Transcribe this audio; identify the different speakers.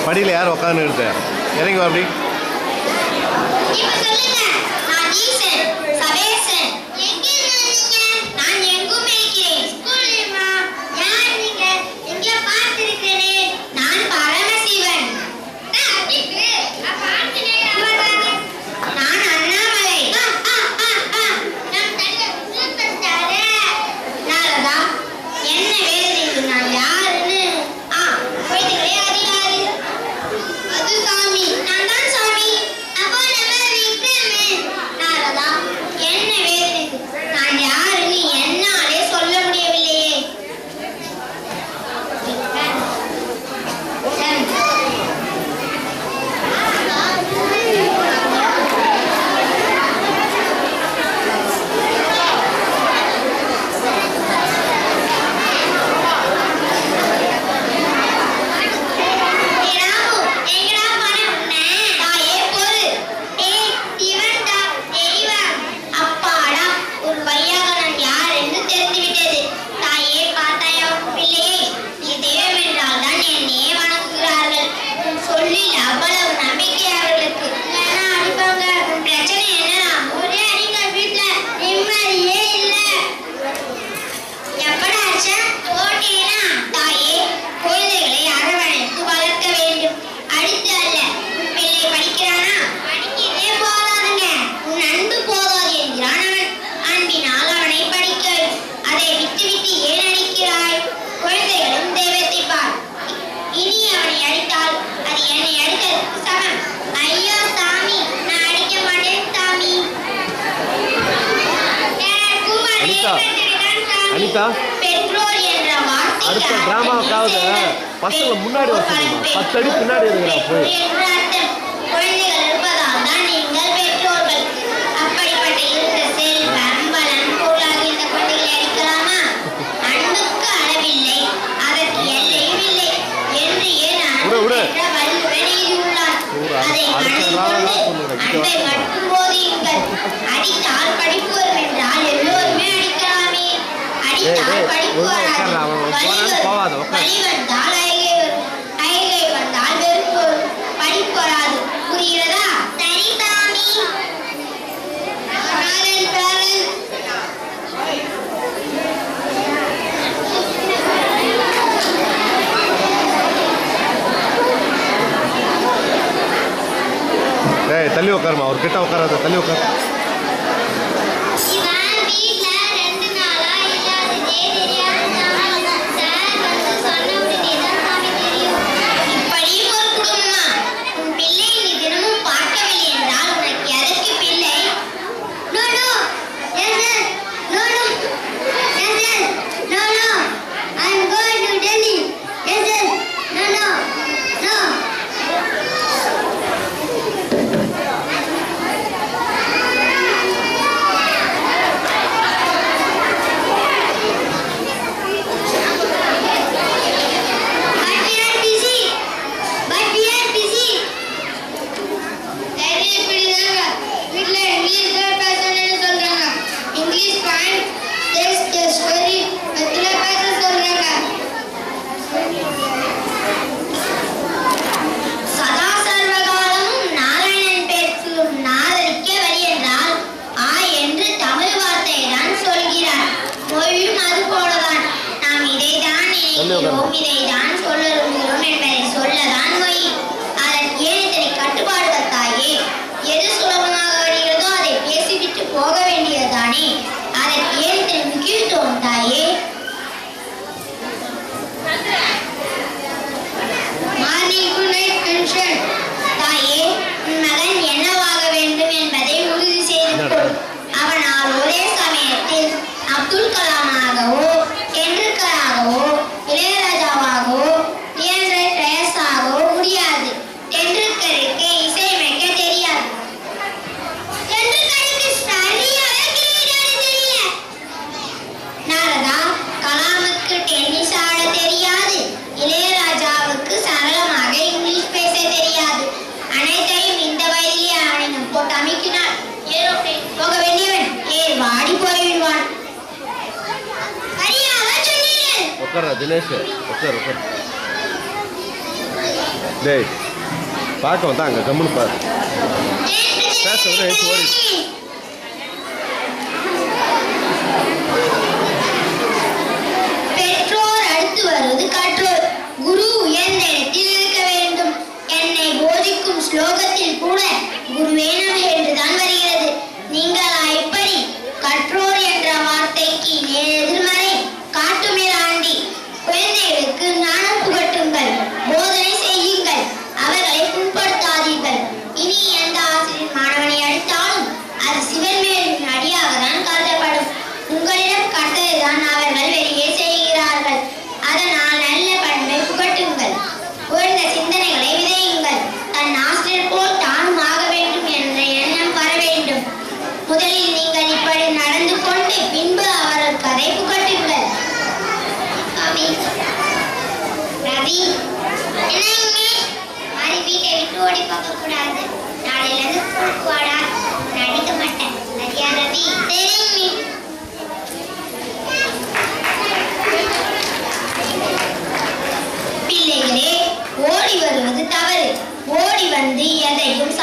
Speaker 1: படியில் யார் உட்காந்து எடுத்தேன் இறங்கி அப்படி அனிதா அடுத்த டிராமாவுக்காவது பசங்க முன்னாடி வர சொல்லுங்க 10 அடி பின்னாடி இருக்கிறா போய் தள்ளி உட்காருமா ஒரு கிட்ட உட்காராத தள்ளி உட்காரு
Speaker 2: இதைதான் சொல்ல விரும்புகிறோம் என்பதை சொல்லதான் மொழி. அதற்கு ஏன் இத்தனை கட்டுப்பாடுகள் தாயே? எது சுலபமாக வருகிறதோ அதை பேசிவிட்டு போக வேண்டியதுதானே. அதற்கு ஏன் இத்தனை முக்கியத்துவம் தாயே? Morning to night pension. தாயே, உன் மகன் என்னவாக வேண்டும் என்பதை உறுதி செய்து கொள். அவனால் ஒரே சமயத்தில் அப்துல் கலாமாகவோ, டெண்டுல்கராகவோ, இளையராஜாவாகவோ, லியண்டர் பெயஸாகவோ முடியாது. டெண்டுல்கருக்கு இசையமைக்க தெரியாது. டெண்டுல்கருக்கு சரியாக கிரிக்கெட் தெரியல. நாரதா, கலாமுக்கு டென்னிஸ் ஆட தெரியாது. இளையராஜாவுக்கு சரளமாக இங்கிலீஷ் பேச தெரியாது. அனைத்தையும் இந்த வயதிலே அவனிடம் போட்டு அமைக்கினார். ஏரோப்ளேன் போக வேண்டியவன் வாடி போய்விடுவான். சரியாக சொன்னீர்கள்.
Speaker 1: உட்கார தினேஷ், உட்கார் உட்கார். டேய் பார்க்க வந்தா அங்கே கம்முன்னு பாரு. பேசுறது எழுத்து ஓடி.
Speaker 2: பெற்றோர் அடுத்து வருவது கற்றோர். குரு உயர்ந்த இடத்தில் இருக்க வேண்டும். என்னை போதிக்கும் ஸ்லோகத்தில் கூட குருவே நம என்றுதான் வருகிறது. நீங்களா இப்படி? கற்றோர் என்ற வார்த்தைக்கு எதிர்மறை காட்டுமிராண்டி. குழந்தைகளுக்கு ஞானம் புகட்டுங்கள், போதனை செய்யுங்கள், அவர்களை புண்படுத்தாதீர்கள். இனி எந்த ஆசிரியர் மாணவனை அடித்தாலும் அது சிவன் மேலின் அடியாக தான் கருதப்படும். உங்களிடம் கட்டளைதான் அவர்கள் வெளியே செய்கிறார்கள். அதனால் நல்ல பண்பை புகட்டுங்கள், உயர்ந்த சிந்தனைகளை விதையுங்கள். தன் ஆசிரியர் போல் தானும் ஆக வேண்டும் என்ற எண்ணம் வர வேண்டும். முதலில் நீங்கள் இப்படி நடந்து கொண்டு பின்பு அவர்கள் கதை புகட்டுங்கள். ரவி, மாதிரி வீட்டை விட்டு ஓடி பார்க்க கூடாது. நாளையில இருந்து ஸ்கூலுக்கு வாடா. நடிக்க மாட்டேன். சரியா ரவி? சரி. பிள்ளைகளே, ஓடி வருவது தவறு. ஓடி வந்து எதையும்